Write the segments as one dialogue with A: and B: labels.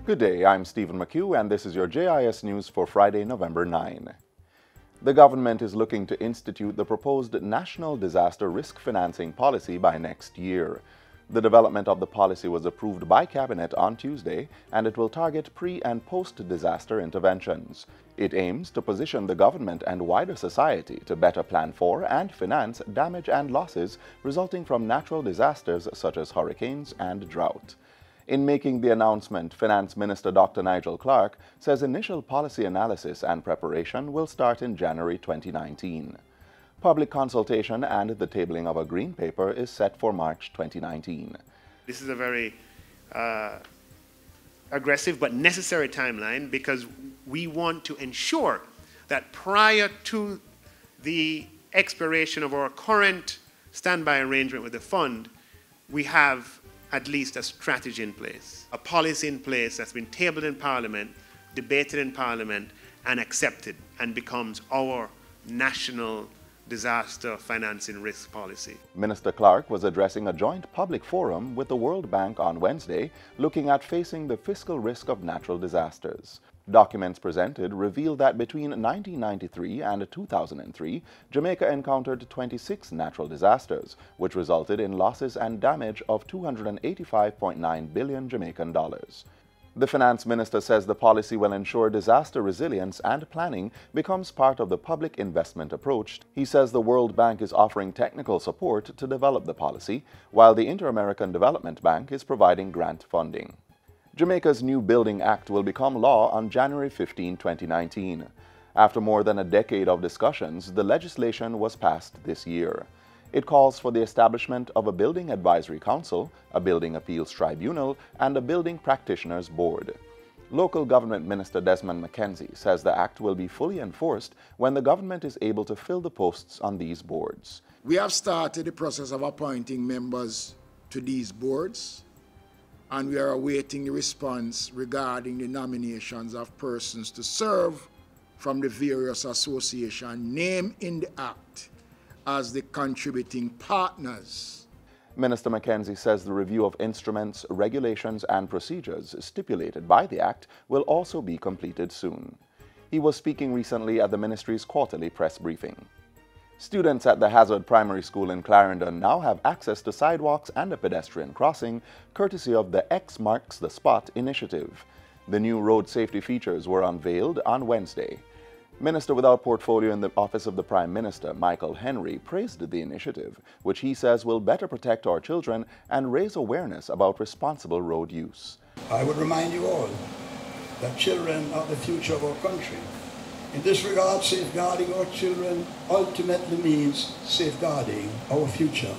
A: Good day, I'm Stephen McHugh, and this is your JIS News for Friday, November 9. The government is looking to institute the proposed National Disaster Risk Financing Policy by next year. The development of the policy was approved by Cabinet on Tuesday, and it will target pre- and post-disaster interventions. It aims to position the government and wider society to better plan for and finance damage and losses resulting from natural disasters such as hurricanes and drought. In making the announcement, Finance Minister Dr. Nigel Clark says initial policy analysis and preparation will start in January 2019. Public consultation and the tabling of a green paper is set for March 2019.
B: This is a very aggressive but necessary timeline because we want to ensure that prior to the expiration of our current standby arrangement with the fund, we have at least a strategy in place, a policy in place that's been tabled in Parliament, debated in Parliament, and accepted, and becomes our national disaster financing risk policy.
A: Minister Clark was addressing a joint public forum with the World Bank on Wednesday, looking at facing the fiscal risk of natural disasters. Documents presented reveal that between 1993 and 2003, Jamaica encountered 26 natural disasters, which resulted in losses and damage of $285.9 billion Jamaican dollars. The finance minister says the policy will ensure disaster resilience and planning becomes part of the public investment approach. He says the World Bank is offering technical support to develop the policy, while the Inter-American Development Bank is providing grant funding. Jamaica's new Building Act will become law on January 15, 2019. After more than a decade of discussions, the legislation was passed this year. It calls for the establishment of a Building Advisory Council, a Building Appeals Tribunal, and a Building Practitioners Board. Local Government Minister Desmond McKenzie says the act will be fully enforced when the government is able to fill the posts on these boards.
C: We have started the process of appointing members to these boards, and we are awaiting the response regarding the nominations of persons to serve from the various associations named in the Act as the contributing partners.
A: Minister McKenzie says the review of instruments, regulations, and procedures stipulated by the Act will also be completed soon. He was speaking recently at the ministry's quarterly press briefing. Students at the Hazard Primary School in Clarendon now have access to sidewalks and a pedestrian crossing, courtesy of the X Marks the Spot initiative. The new road safety features were unveiled on Wednesday. Minister without portfolio in the Office of the Prime Minister, Michael Henry, praised the initiative, which he says will better protect our children and raise awareness about responsible road use.
D: I would remind you all that children are the future of our country. In this regard, safeguarding our children ultimately means safeguarding our future.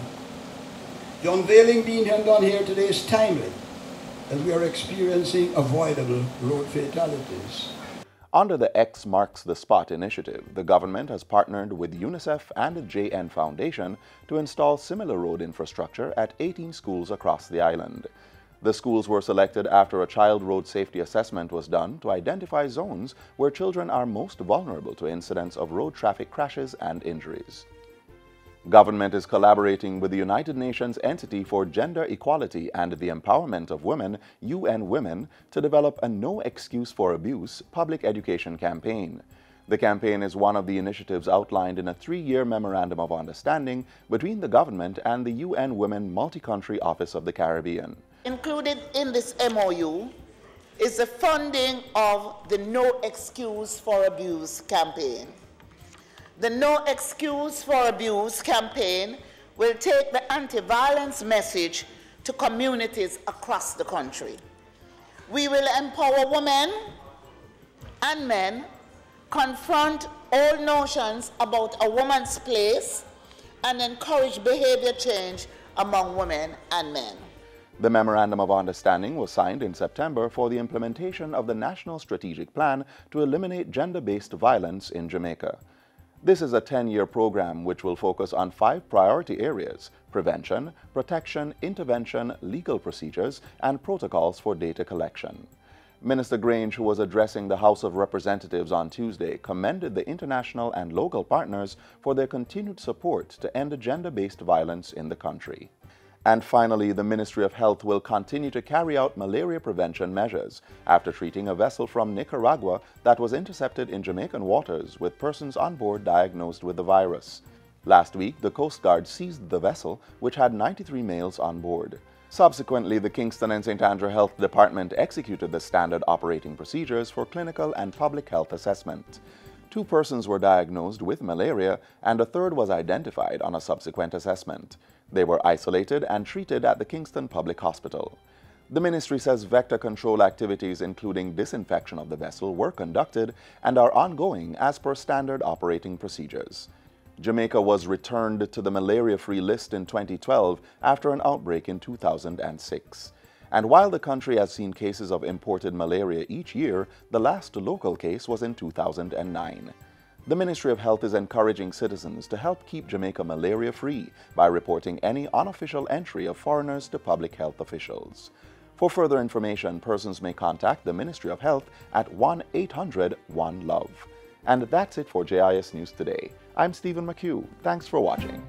D: The unveiling being done here today is timely, as we are experiencing avoidable road fatalities.
A: Under the X Marks the Spot initiative, the government has partnered with UNICEF and the JN Foundation to install similar road infrastructure at 18 schools across the island. The schools were selected after a child road safety assessment was done to identify zones where children are most vulnerable to incidents of road traffic crashes and injuries. Government is collaborating with the United Nations Entity for Gender Equality and the Empowerment of Women, UN Women, to develop a No Excuse for Abuse public education campaign. The campaign is one of the initiatives outlined in a 3-year Memorandum of Understanding between the government and the UN Women Multi-Country Office of the Caribbean.
E: Included in this MOU is the funding of the No Excuse for Abuse campaign. The No Excuse for Abuse campaign will take the anti-violence message to communities across the country. We will empower women and men, confront all notions about a woman's place, and encourage behavior change among women and men.
A: The Memorandum of Understanding was signed in September for the implementation of the National Strategic Plan to eliminate gender-based violence in Jamaica. This is a 10-year program which will focus on 5 priority areas: prevention, protection, intervention, legal procedures, and protocols for data collection. Minister Grange, who was addressing the House of Representatives on Tuesday, commended the international and local partners for their continued support to end gender-based violence in the country. And finally, the Ministry of Health will continue to carry out malaria prevention measures after treating a vessel from Nicaragua that was intercepted in Jamaican waters with persons on board diagnosed with the virus. Last week, the Coast Guard seized the vessel, which had 93 males on board. Subsequently, the Kingston and St. Andrew Health Department executed the standard operating procedures for clinical and public health assessment. 2 persons were diagnosed with malaria, and a third was identified on a subsequent assessment. They were isolated and treated at the Kingston Public Hospital. The ministry says vector control activities, including disinfection of the vessel, were conducted and are ongoing as per standard operating procedures. Jamaica was returned to the malaria-free list in 2012 after an outbreak in 2006. And while the country has seen cases of imported malaria each year, the last local case was in 2009. The Ministry of Health is encouraging citizens to help keep Jamaica malaria-free by reporting any unofficial entry of foreigners to public health officials. For further information, persons may contact the Ministry of Health at 1-800-1-LOVE. And that's it for JIS News Today. I'm Stephen McHugh. Thanks for watching.